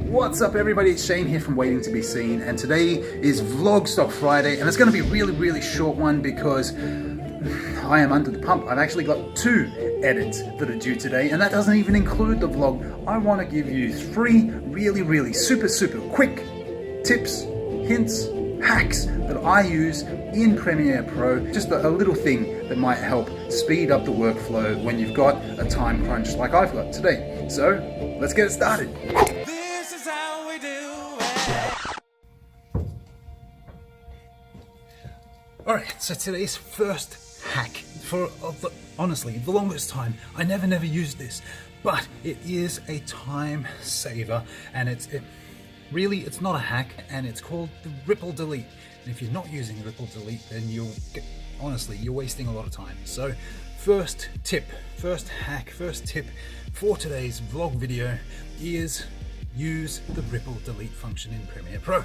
What's up everybody, it's Shane here from Waiting to Be Seen, and today is Vlogstock Friday, and it's going to be a really short one because I am under the pump. I've actually got 2 edits that are due today, and that doesn't even include the vlog. I want to give you 3 really super quick tips, hints, hacks that I use in Premiere Pro. Just a little thing that might help speed up the workflow when you've got a time crunch like I've got today. So let's get it started. This is how we do it. Alright, so today's first hack. Honestly, the longest time, I never used this, but it is a time saver, and it's not a hack, and it's called the ripple delete. And if you're not using ripple delete, then honestly, you're wasting a lot of time. So first tip for today's vlog video is use the ripple delete function in Premiere Pro.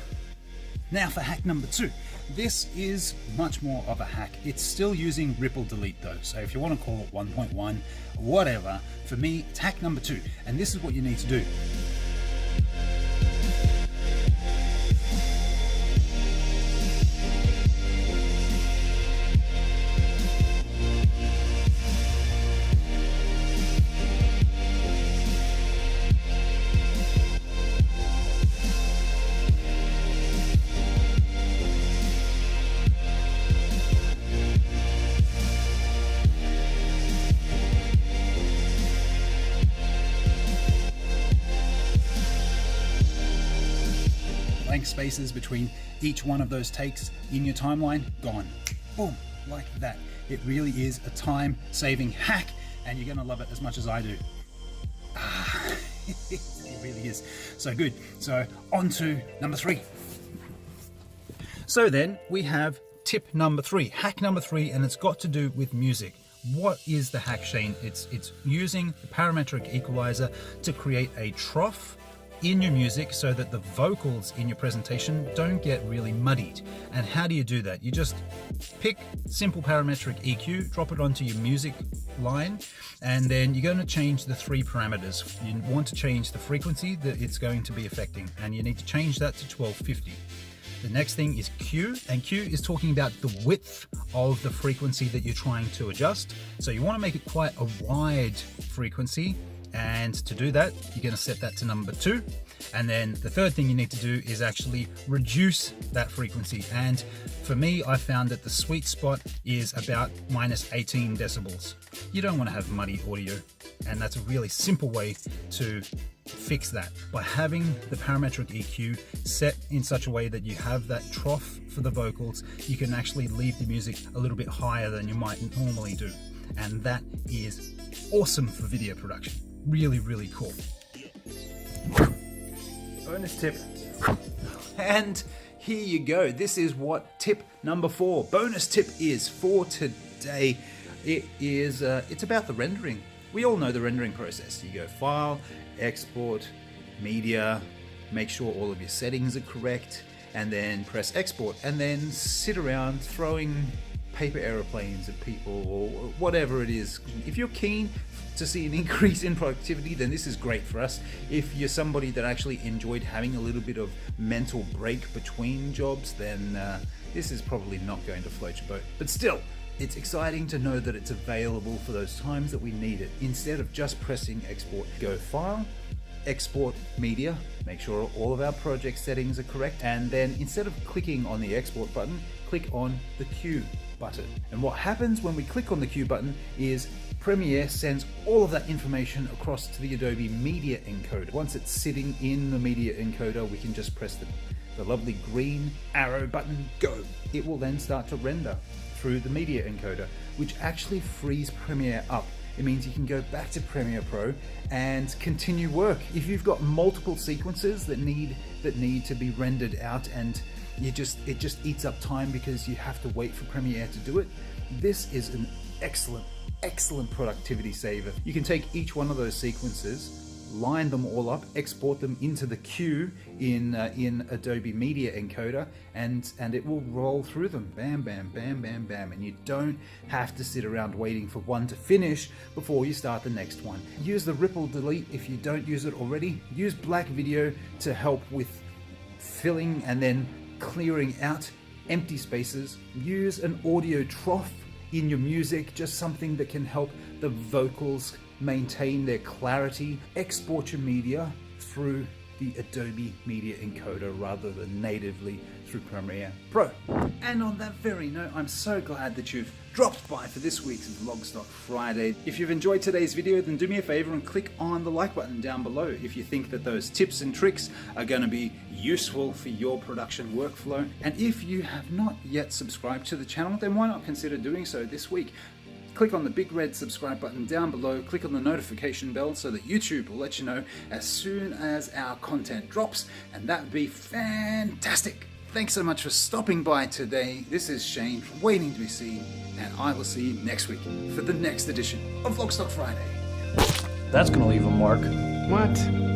Now for hack number 2. This is much more of a hack. It's still using ripple delete though, so if you want to call it 1.1, whatever, for me it's hack number 2, and this is what you need to do. Blank spaces between each one of those takes in your timeline, gone. Boom, like that. It really is a time-saving hack, and you're gonna love it as much as I do. It really is. So good. So on to number 3. So then we have tip number 3, hack number 3, and it's got to do with music. What is the hack, Shane? It's using the parametric equalizer to create a trough in your music so that the vocals in your presentation don't get really muddied. And how do you do that? You just pick simple parametric EQ, drop it onto your music line, and then you're going to change the 3 parameters. You want to change the frequency that it's going to be affecting, and you need to change that to 1250. The next thing is Q, and Q is talking about the width of the frequency that you're trying to adjust. So you want to make it quite a wide frequency, and to do that you're going to set that to number 2. And then the third thing you need to do is actually reduce that frequency, and for me I found that the sweet spot is about -18 decibels. You don't want to have muddy audio, and that's a really simple way to fix that by having the parametric EQ set in such a way that you have that trough for the vocals. You can actually leave the music a little bit higher than you might normally do, and that is awesome for video production. Really cool. Bonus tip. And here you go. This is what tip number 4, bonus tip, is for today. It's about the rendering. We all know the rendering process. You go File, Export, Media, make sure all of your settings are correct, and then press Export, and then sit around throwing paper aeroplanes at people or whatever it is. If you're keen to see an increase in productivity, then this is great for us. If you're somebody that actually enjoyed having a little bit of mental break between jobs, then this is probably not going to float your boat. But still, it's exciting to know that it's available for those times that we need it. Instead of just pressing Export, go File, Export, Media, make sure all of our project settings are correct, and then instead of clicking on the Export button, click on the Q button. And what happens when we click on the Q button is Premiere sends all of that information across to the Adobe Media Encoder. Once it's sitting in the Media Encoder, we can just press the lovely green arrow button, go. It will then start to render through the Media Encoder, which actually frees Premiere up. It means you can go back to Premiere Pro and continue work. If you've got multiple sequences that need to be rendered out, and it just eats up time because you have to wait for Premiere to do it, this is an excellent productivity saver. You can take each one of those sequences, line them all up, export them into the queue in Adobe Media Encoder, and it will roll through them. Bam, bam, bam, bam, bam. And you don't have to sit around waiting for one to finish before you start the next one. Use the ripple delete if you don't use it already. Use Black Video to help with filling and then clearing out empty spaces. Use an audio trough in your music, just something that can help the vocals maintain their clarity. Export your media through the Adobe Media Encoder rather than natively through Premiere Pro. And on that very note, I'm so glad that you've dropped by for this week's VlogStock Friday. If you've enjoyed today's video, then do me a favor and click on the like button down below if you think that those tips and tricks are going to be useful for your production workflow. And if you have not yet subscribed to the channel, then why not consider doing so this week? Click on the big red subscribe button down below, click on the notification bell so that YouTube will let you know as soon as our content drops, and that would be fantastic. Thanks so much for stopping by today. This is Shane from Waiting to Be Seen, and I will see you next week for the next edition of VlogStock Friday. That's gonna leave a mark. What?